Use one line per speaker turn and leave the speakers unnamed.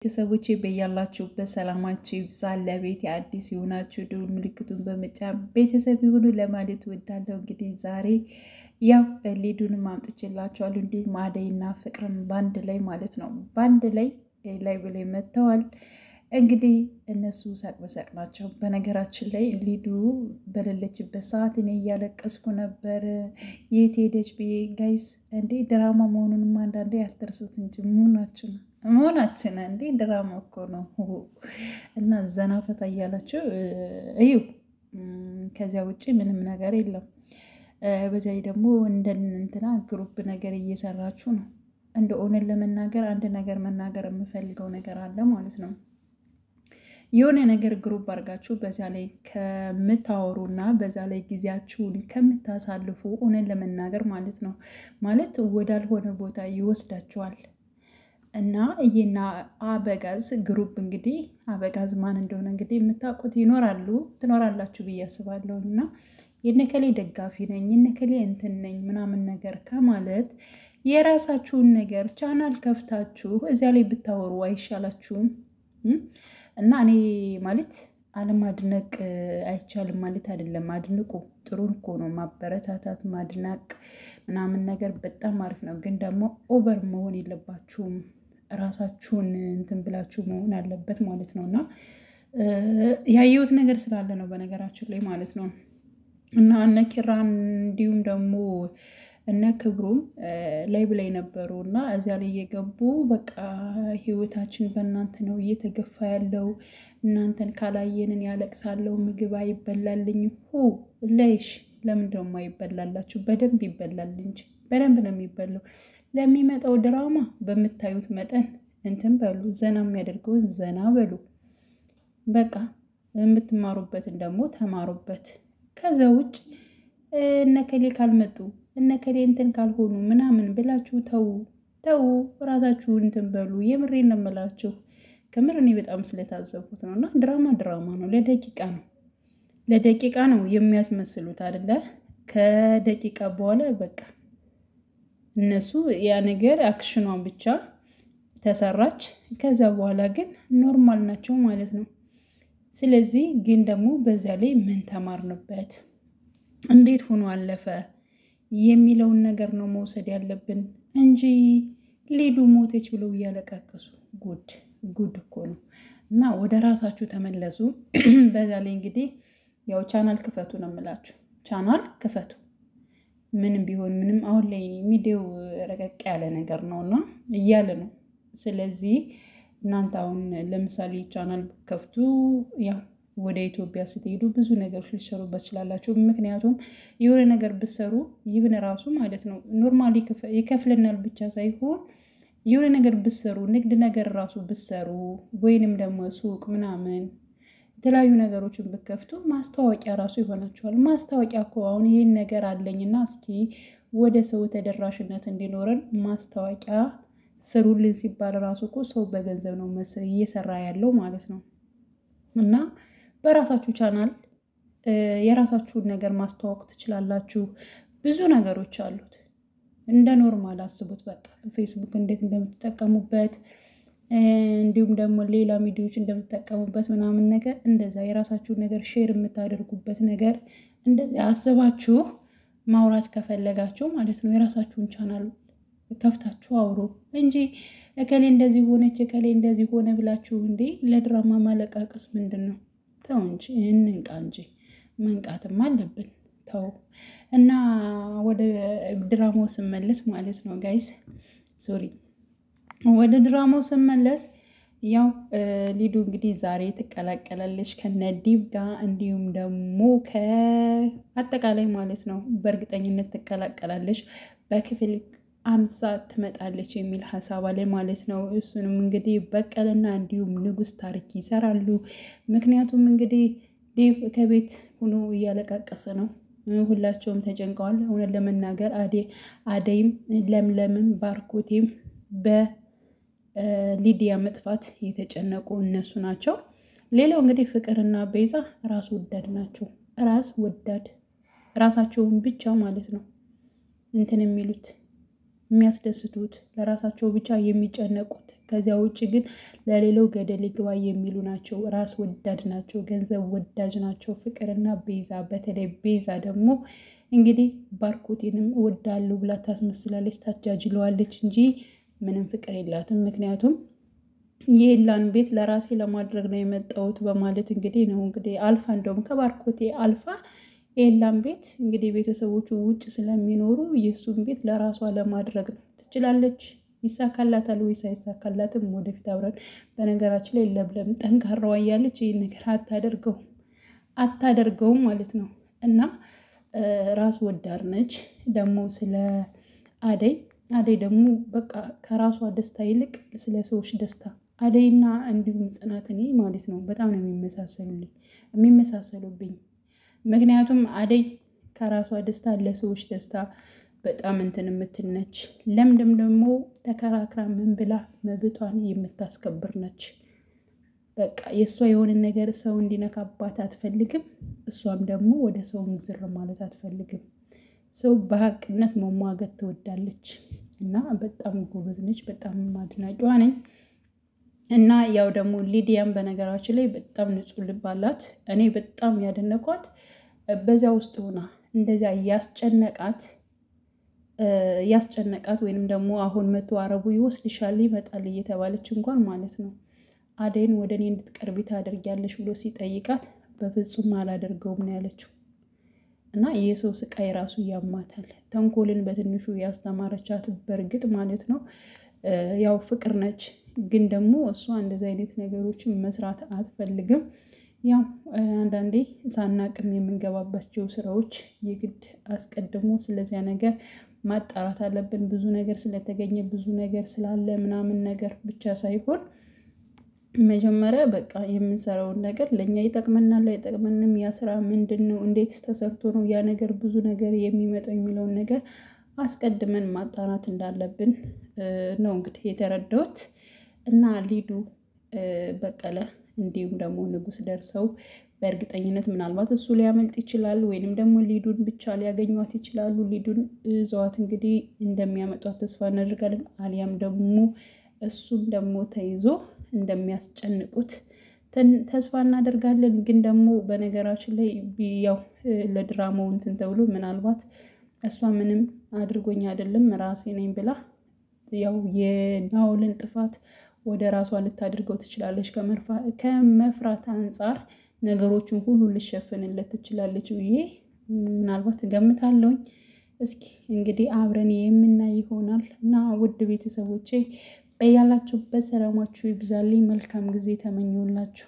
ቤተሰቦቼ በያላችሁበት ሰላማችሁ ይብዛ። ለቤት የአዲስ የሆናችሁ ደውል ምልክቱን በመጫን ቤተሰብ ይሁኑ ለማለት እወዳለሁ። እንግዲህ ዛሬ ያው ሊዱንም አምጥቼላችኋለሁ እንዲሁም አደይና ፍቅርም ባንድ ላይ ማለት ነው ባንድ ላይ ብለው መጥተዋል። እንግዲህ እነሱ ሳቅ በሳቅ ናቸው። በነገራችን ላይ ሊዱ በሌለችበት ሰዓት እኔ እያለቀስኩ ነበር። የት ሄደች ብዬ ጋይስ፣ እንዴ ድራማ መሆኑንም አንዳንዴ ያልተርሱት እንጂ መሆናችን እንዴ ድራማ እኮ ነው። እና ዘና ፈታ እያላችሁ እዩ። ከዚያ ውጭ ምንም ነገር የለም። በዚያ ደግሞ እንትና ግሩፕ ነገር እየሰራችሁ ነው። እንደ እውነት ለመናገር አንድ ነገር መናገር የምፈልገው ነገር አለ ማለት ነው። የሆነ ነገር ግሩፕ አድርጋችሁ በዛ ላይ ከምታወሩና በዛ ላይ ጊዜያችሁን ከምታሳልፉ እውነት ለመናገር ማለት ነው ማለት ወዳልሆነ ቦታ ይወስዳችኋል። እና ይሄና አበጋዝ ግሩፕ እንግዲህ አበጋዝ ማን እንደሆነ እንግዲህ የምታውቁት ትኖራላችሁ ብዬ አስባለሁ። እና የነከሌ ደጋፊ ነኝ የነከሌ እንትን ነኝ ምናምን ነገር ከማለት የራሳችሁን ነገር ቻናል ከፍታችሁ እዚያ ላይ ብታወሩ አይሻላችሁም? እና እኔ ማለት አለማድነቅ አይቻልም ማለት አይደለም። አድንቁ፣ ጥሩ እኮ ነው። ማበረታታት ማድነቅ ምናምን ነገር በጣም አሪፍ ነው። ግን ደግሞ ኦቨር መሆን የለባችሁም። ራሳችሁን እንትን ብላችሁ መሆን አለበት ማለት ነው። እና ያየሁት ነገር ስላለ ነው በነገራችን ላይ ማለት ነው። እና እነ ኪራን እንዲሁም ደግሞ እነ ክብሩም ላይ ብላይ ነበሩ እና እዚያ ላይ እየገቡ በቃ ህይወታችን በእናንተ ነው እየተገፋ ያለው፣ እናንተን ካላየንን ያለቅሳለው፣ ምግብ አይበላልኝ ለይሽ ለምንድን ነው የማይበላላችሁ? በደንብ ይበላል እንጂ በደንብ ነው የሚበላው። ለሚመጣው ድራማ በምታዩት መጠን እንትን በሉ፣ ዘና የሚያደርገውን ዘና በሉ። በቃ የምትማሩበትን ደግሞ ተማሩበት። ከዛ ውጭ እነከሌ ካልመጡ እነከሌ እንትን ካልሆኑ ምናምን ብላችሁ ተው ራሳችሁ እንትን በሉ። የምሬን ነው የምላችሁ። ከምር እኔ በጣም ስለታዘብኩት ነው። እና ድራማ ነው፣ ለደቂቃ ነው የሚያስመስሉት አይደለ? ከደቂቃ በኋላ በቃ እነሱ ያ ነገር አክሽኗን ብቻ ተሰራች። ከዛ በኋላ ግን ኖርማል ናቸው ማለት ነው። ስለዚህ ግን ደግሞ በዚያ ላይ ምን ተማርንበት፣ እንዴት ሆኖ አለፈ የሚለውን ነገር ነው መውሰድ ያለብን እንጂ ሊዱ ሞተች ብለው እያለቃቀሱ ጉድ እኮ ነው። እና ወደ ራሳችሁ ተመለሱ። በዛ ላይ እንግዲህ ያው ቻናል ክፈቱ ነው የምላችሁ። ቻናል ክፈቱ። ምንም ቢሆን ምንም አሁን ላይ ሚዲያው ረቀቅ ያለ ነገር ነው እና እያለ ነው። ስለዚህ እናንተ አሁን ለምሳሌ ቻናል ከፍቱ፣ ያው ወደ ኢትዮጵያ ስትሄዱ ብዙ ነገሮች ሊሰሩበት ይችላላችሁ። ምክንያቱም የሆነ ነገር ብትሰሩ ይብን ራሱ ማለት ነው ኖርማሊ ይከፍልናል ብቻ ሳይሆን የሆነ ነገር ብትሰሩ ንግድ ነገር ራሱ ብትሰሩ ወይንም ደግሞ ሱቅ ምናምን የተለያዩ ነገሮችን ብከፍቱ ማስታወቂያ ራሱ ይሆናችኋል። ማስታወቂያ እኮ አሁን ይሄን ነገር አለኝና እስኪ ወደ ሰው ተደራሽነት እንዲኖረን ማስታወቂያ ስሩልን ሲባል ራሱ እኮ ሰው በገንዘብ ነው እየሰራ ያለው ማለት ነው። እና በራሳችሁ ቻናል የራሳችሁን ነገር ማስተዋወቅ ትችላላችሁ። ብዙ ነገሮች አሉት። እንደ ኖርማል አስቡት። በቃ ፌስቡክ እንዴት እንደምትጠቀሙበት እንዲሁም ደግሞ ሌላ ሚዲያዎች እንደምትጠቀሙበት ምናምን ነገር እንደዛ የራሳችሁን ነገር ሼር የምታደርጉበት ነገር እንደዛ አስባችሁ ማውራት ከፈለጋችሁ ማለት ነው የራሳችሁን ቻናል ከፍታችሁ አውሩ እንጂ እከሌ እንደዚህ ሆነች እከሌ እንደዚህ ሆነ ብላችሁ እንዴ ለድራማ ማለቃቀስ ምንድን ነው? ተው እንጂ እንንቃ እንጂ መንቃትም አለብን። ተው እና ወደ ድራማው ስመለስ ማለት ነው ጋይስ፣ ሶሪ ወደ ድራማው ስመለስ ያው ሊዱ እንግዲህ ዛሬ ትቀላቀላለች ከነዲብ ጋር እንዲሁም ደግሞ ከአጠቃላይ ማለት ነው በእርግጠኝነት ትቀላቀላለች። በክፍል 50 ትመጣለች የሚል ሀሳብ አለ ማለት ነው። እሱንም እንግዲህ በቀልና እንዲሁም ንጉስ ታሪክ ይሰራሉ። ምክንያቱም እንግዲህ ዴቭ ከቤት ሆኖ እያለቃቀሰ ነው። ሁላቸውም ተጨንቀዋል። እውነት ለመናገር አደይም ለምለምም ባርኮቴም በሊዲያ መጥፋት የተጨነቁ እነሱ ናቸው። ሌላው እንግዲህ ፍቅርና ቤዛ ራስ ወዳድ ናቸው። ራሳቸውን ብቻ ማለት ነው እንትን የሚሉት የሚያስደስቱት ለራሳቸው ብቻ የሚጨነቁት ከዚያ ውጭ ግን ለሌላው ገደል ይግባ የሚሉ ናቸው። ራስ ወዳድ ናቸው፣ ገንዘብ ወዳጅ ናቸው። ፍቅርና ቤዛ በተለይ ቤዛ ደግሞ እንግዲህ ባርኮቴንም እወዳለሁ ብላ ታስመስላለች፣ ታጃጅለዋለች እንጂ ምንም ፍቅር የላትም። ምክንያቱም የኤላን ቤት ለራሴ ለማድረግ ነው የመጣሁት በማለት እንግዲህ ነው እንግዲህ አልፋ እንደውም ከባርኮቴ አልፋ ኤላን ቤት እንግዲህ ቤተሰቦቹ ውጭ ስለሚኖሩ የእሱን ቤት ለራሷ ለማድረግ ነው። ትችላለች። ይሳካላታል ወይስ አይሳካላትም? ወደፊት አብረን። በነገራችን ላይ ለምለም ጠንካራዋ እያለች ይህን ነገር አታደርገውም ማለት ነው። እና ራስ ወዳድ ነች። ደግሞ ስለ አደይ ደግሞ በቃ ከራሷ ደስታ ይልቅ ስለ ሰዎች ደስታ አደይና እንዲሁም ጽናት እኔ ማለት ነው በጣም ነው የሚመሳሰሉብኝ። ምክንያቱም አደይ ከራሷ ደስታ ለሰዎች ደስታ በጣም እንትን የምትል ነች። ለምለም ደግሞ ተከራክራ ምን ብላ መብቷን የምታስከብር ነች። በቃ የእሷ የሆነ ነገር ሰው እንዲነካባት አትፈልግም። እሷም ደግሞ ወደ ሰው ዝር ማለት አትፈልግም። ሰው በሀቅነት መሟገት ትወዳለች እና በጣም ጎበዝ ነች። በጣም አድናቂዋ ነኝ። እና ያው ደግሞ ሊዲያም በነገራችን ላይ በጣም ንጹህ ልብ አላት። እኔ በጣም ያደነኳት በዚያ ውስጥ ሆና እንደዚያ ያስጨነቃት ወይንም ደግሞ አሁን መቶ አረቡ ይወስድሻል ይመጣል እየተባለች እንኳን ማለት ነው አደይን ወደ እኔ እንድትቀርቢ ታደርጊያለሽ ብሎ ሲጠይቃት በፍጹም አላደርገውም ነው ያለችው። እና የሰው ስቃይ ራሱ ያማታል። ተንኮልን በትንሹ ያስተማረቻት በእርግጥ ማለት ነው ያው ፍቅር ነች። ግን ደግሞ እሷ እንደዚህ አይነት ነገሮችን መስራት አትፈልግም። ያው አንዳንዴ ሳናቅም የምንገባባቸው ስራዎች የግድ አስቀድሞ ስለዚያ ነገር ማጣራት አለብን። ብዙ ነገር ስለተገኘ ብዙ ነገር ስላለ ምናምን ነገር ብቻ ሳይሆን መጀመሪያ በቃ የምንሰራውን ነገር ለእኛ ይጠቅመናል አይጠቅመንም፣ ያ ስራ ምንድን ነው፣ እንዴት ተሰርቶ ነው ያ ነገር ብዙ ነገር የሚመጣው የሚለውን ነገር አስቀድመን ማጣራት እንዳለብን ነው እንግዲህ የተረዳሁት። እና ሊዱ በቀለ እንዲሁም ደግሞ ንጉስ ደርሰው በእርግጠኝነት ምናልባት እሱ ሊያመልጥ ይችላል፣ ወይንም ደግሞ ሊዱን ብቻ ሊያገኟት ይችላሉ። ሊዱን ይዘዋት እንግዲህ እንደሚያመጧት ተስፋ እናደርጋለን። አሊያም ደግሞ እሱም ደግሞ ተይዞ እንደሚያስጨንቁት ተስፋ እናደርጋለን። ግን ደግሞ በነገራችን ላይ ያው ለድራማው እንትን ተብሎ ምናልባት እሷ ምንም አድርጎኝ አይደለም ራሴ ነኝ ብላ ያው የናኦልን ጥፋት ወደ ራሷ ልታደርገው ትችላለች። ከመፍራት አንጻር ነገሮችን ሁሉ ልሸፍንለት ትችላለች ብዬ ምናልባት እገምታለሁኝ። እስኪ እንግዲህ አብረን የምናይ ይሆናል። እና ውድ ቤተሰቦቼ በያላችሁበት ሰላማችሁ ይብዛልኝ። መልካም ጊዜ ተመኘሁላችሁ።